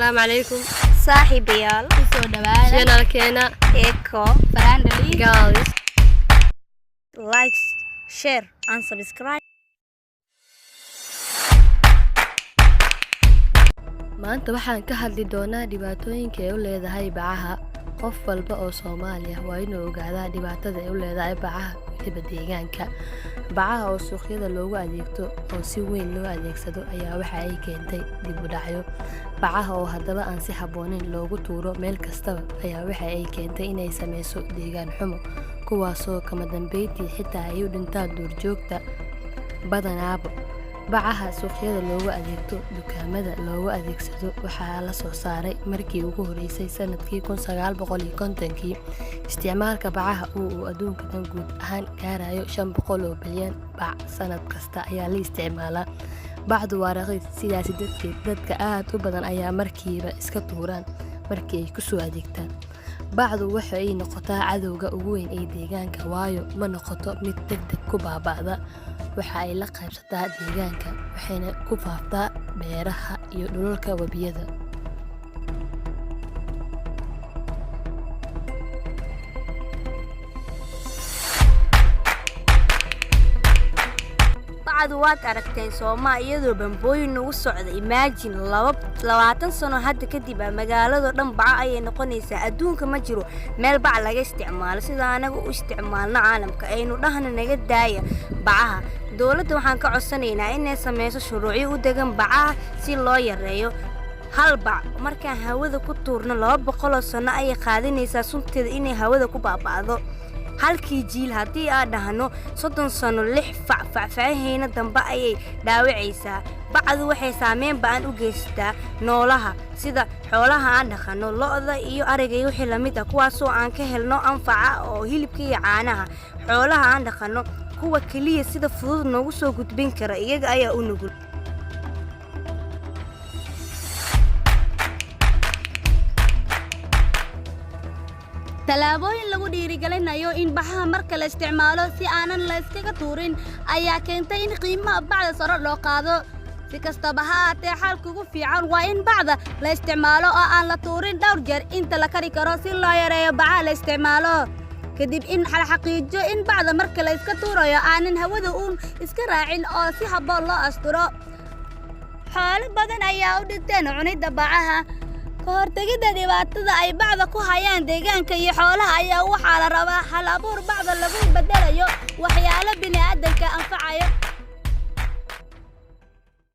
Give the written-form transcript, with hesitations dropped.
السلام عليكم صاحبيال kusoo dhawaada channelkeena echo Friendly Girls. like share and subscribe maanta waxaan ka hadli doonaa dhibaatooyinka ay u leedahay bacaha. qof walba oo Soomaali ah waa inuu ogaadaa dhibaatada ay u leedahay bacaha weliba deegaanka. bacaha oo suuqyada loogu adeegto oo si weyn loo adeegsado ayaa waxa ay keentay dib u dhacyo. bacaha oo haddaba aan si habboonin loogu tuuro meel kastaba ayaa waxa ay keentay inay sameyso deegaan xumo, kuwaasoo kama dambeyntii xitaa ay u dhintaan duurjoogta badanaaba. bacaha suuqyada loogu adeegto dukaamada loogu adeegsado waxaa la soo saaray markii ugu horeysay sanadkii 1950kii. isticmaalka bacaha uu adduunka dhan guud ahaan gaarayo 500 oo bilyan bac sanad kasta ayaa la isticmaalaa. bacdu waa raqiis, sidaas darteed dadka aad u badan ayaa markiiba iska tuuraan markii ay ku soo adeegtaan. bacdu waxa ay noqotaa cadowga ugu weyn ee deegaanka, waayo ma noqoto mid degdeg ku baaba'da. waxa ay la qaybsataa deegaanka waxayna ku faaftaa beeraha iyo dhulalka wabiyada. bacdu waad aragteen Soomaa iyadoo bambooyin ugu socda. imagine 20 sano hadda kadib magaalada dhan bac ayay noqonaysaa. adduunka ma jiro meel bac laga isticmaalo sida anaga u isticmaalno caalamka. aynu dhahna naga daaya bacaha. dawladda waxaan ka codsanaynaa inay sameyso shuruucyo u degan bacaha si loo yareeyo. hal bac markaan hawada ku tuurno 200 sano ayay qaadanaysaa sunteeda inay hawada ku baaba'do. halkii jiil haddii aan dhahno 30 sano 6 facfacahayna dambe ayay dhaawacaysaa. bacdu waxay saameyn ba'an u geystaa noolaha sida xoolaha aan dhaqano, lo'da iyo ariga iyo wixii la mid ah, kuwaasoo aan ka helno anfaca oo hilibka iyo caanaha. xoolaha aan dhaqano kuwa kaliya sida fudud noogu soo gudbin kara iyaga ayaa u nugul. talaabooyin lagu dhiirigelinayo in bacaha marka la isticmaalo si aanan la iskaga tuurin ayaa keentay in qiimaha bacda sare loo qaado. si kastaba ha ahaatee xalka ugu fiican waa in bacda la isticmaalo oo aan la tuurin dhowr jeer inta la kari karo si loo yareeyo bacaha la isticmaalo. kadib in la xaqiijiyo in bacda marka la iska tuurayo aanan hawada uun iska raacin oo si habboon loo asturo. xoolo badan ayaa u dhinteen cunidda bacaha. ka hortagidda dhibaatada ay bacda ku hayaan deegaanka iyo xoolaha ayaa waxaa la rabaa hal abuur bacda lagu bedelayo